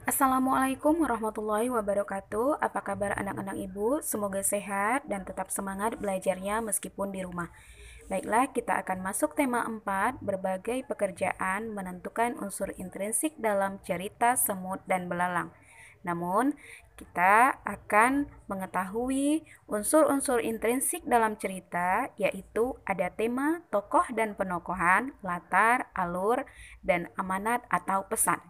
Assalamualaikum warahmatullahi wabarakatuh. Apa kabar anak-anak ibu? Semoga sehat dan tetap semangat belajarnya meskipun di rumah. Baiklah, kita akan masuk tema 4, berbagai pekerjaan menentukan unsur intrinsik dalam cerita semut dan belalang. Namun, kita akan mengetahui unsur-unsur intrinsik dalam cerita, yaitu ada tema, tokoh dan penokohan, latar, alur, dan amanat atau pesan.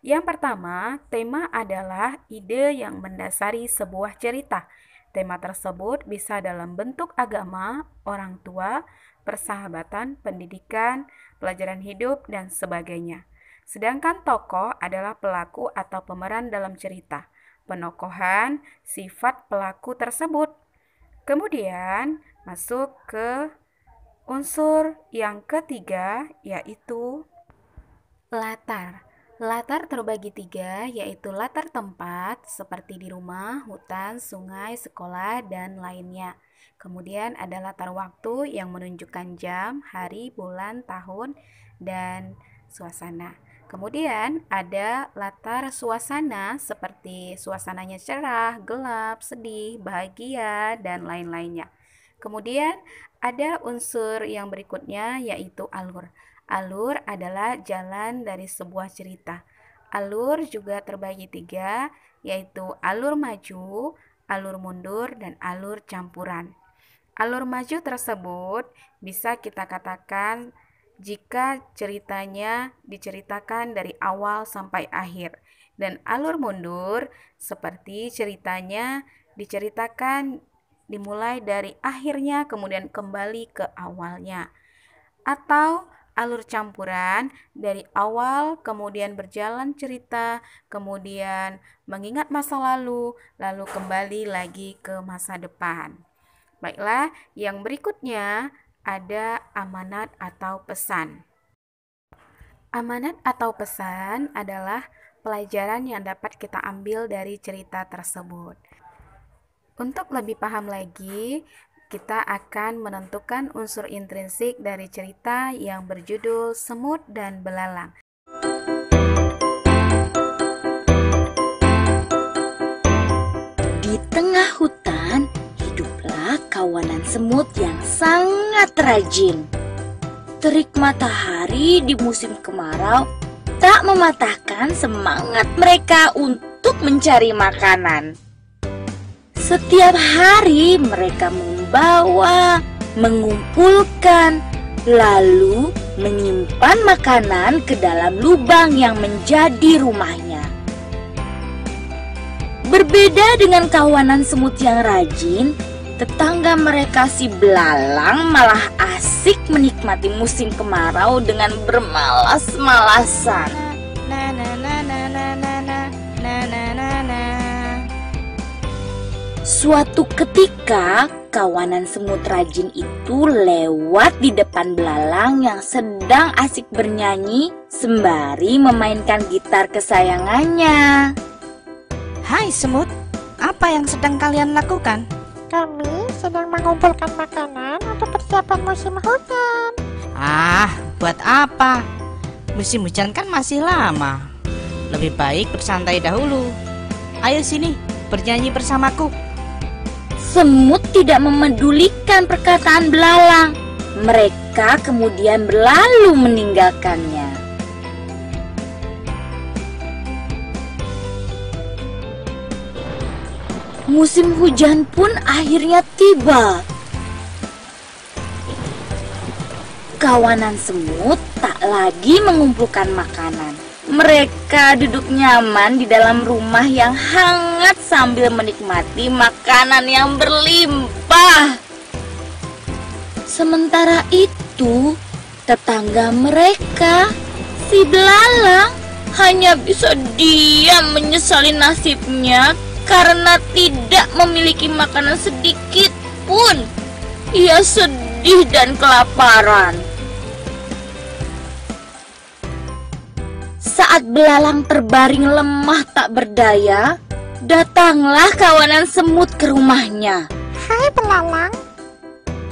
Yang pertama, tema adalah ide yang mendasari sebuah cerita. Tema tersebut bisa dalam bentuk agama, orang tua, persahabatan, pendidikan, pelajaran hidup, dan sebagainya. Sedangkan tokoh adalah pelaku atau pemeran dalam cerita. Penokohan, sifat pelaku tersebut. Kemudian, masuk ke unsur yang ketiga, yaitu latar. Latar terbagi 3, yaitu latar tempat seperti di rumah, hutan, sungai, sekolah, dan lainnya. Kemudian ada latar waktu yang menunjukkan jam, hari, bulan, tahun, dan suasana. Kemudian ada latar suasana seperti suasananya cerah, gelap, sedih, bahagia, dan lain-lainnya. Kemudian ada unsur yang berikutnya yaitu alur. Alur adalah jalan dari sebuah cerita. Alur juga terbagi 3, yaitu alur maju, alur mundur, dan alur campuran. Alur maju tersebut bisa kita katakan jika ceritanya diceritakan dari awal sampai akhir. Dan alur mundur seperti ceritanya diceritakan dimulai dari akhirnya kemudian kembali ke awalnya. Atau alur campuran dari awal kemudian berjalan cerita, kemudian mengingat masa lalu, lalu kembali lagi ke masa depan. Baiklah, yang berikutnya ada amanat atau pesan. Amanat atau pesan adalah pelajaran yang dapat kita ambil dari cerita tersebut. Untuk lebih paham lagi, kita akan menentukan unsur intrinsik dari cerita yang berjudul Semut dan Belalang. Di tengah hutan, hiduplah kawanan semut yang sangat rajin. Terik matahari di musim kemarau tak mematahkan semangat mereka untuk mencari makanan. Setiap hari mereka membawa, mengumpulkan, lalu menyimpan makanan ke dalam lubang yang menjadi rumahnya. Berbeda dengan kawanan semut yang rajin, tetangga mereka si belalang malah asik menikmati musim kemarau dengan bermalas-malasan. Suatu ketika, kawanan semut rajin itu lewat di depan belalang yang sedang asik bernyanyi sembari memainkan gitar kesayangannya. Hai semut, apa yang sedang kalian lakukan? Kami sedang mengumpulkan makanan untuk persiapan musim hujan. Ah, buat apa? Musim hujan kan masih lama. Lebih baik bersantai dahulu. Ayo sini, bernyanyi bersamaku. Semut tidak memedulikan perkataan belalang. Mereka kemudian berlalu meninggalkannya. Musim hujan pun akhirnya tiba. Kawanan semut tak lagi mengumpulkan makanan. Mereka duduk nyaman di dalam rumah yang hangat sambil menikmati makanan yang berlimpah. Sementara itu, tetangga mereka, si belalang, hanya bisa diam menyesali nasibnya karena tidak memiliki makanan sedikit pun. Ia sedih dan kelaparan. Saat belalang terbaring lemah tak berdaya, datanglah kawanan semut ke rumahnya. Hai belalang,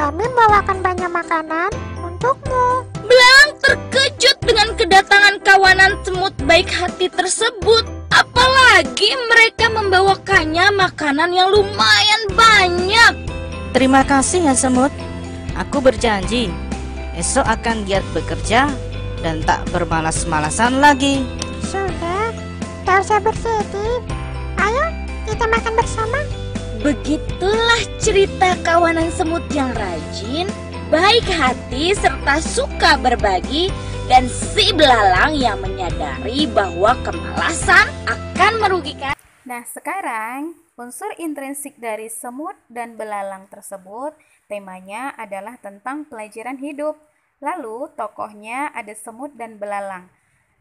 kami membawakan banyak makanan untukmu. Belalang terkejut dengan kedatangan kawanan semut baik hati tersebut. Apalagi mereka membawakannya makanan yang lumayan banyak. Terima kasih ya semut. Aku berjanji esok akan giat bekerja dan tak bermalas-malasan lagi. Sudah, tak usah bersedih. Ayo, kita makan bersama. Begitulah cerita kawanan semut yang rajin, baik hati serta suka berbagi, dan si belalang yang menyadari bahwa kemalasan akan merugikan. Nah, sekarang unsur intrinsik dari semut dan belalang tersebut temanya adalah tentang pelajaran hidup. Lalu tokohnya ada semut dan belalang.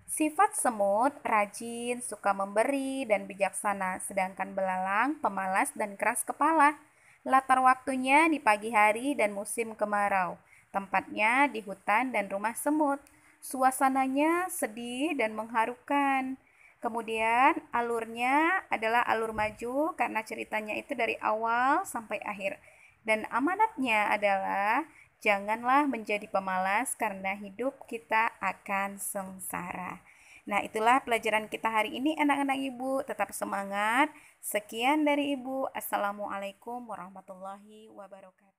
Sifat semut rajin, suka memberi, dan bijaksana, sedangkan belalang pemalas dan keras kepala. Latar waktunya di pagi hari dan musim kemarau. Tempatnya di hutan dan rumah semut. Suasananya sedih dan mengharukan. Kemudian alurnya adalah alur maju karena ceritanya itu dari awal sampai akhir. Dan amanatnya adalah janganlah menjadi pemalas karena hidup kita akan sengsara. Nah, itulah pelajaran kita hari ini anak-anak Ibu. Tetap semangat. Sekian dari Ibu. Assalamualaikum warahmatullahi wabarakatuh.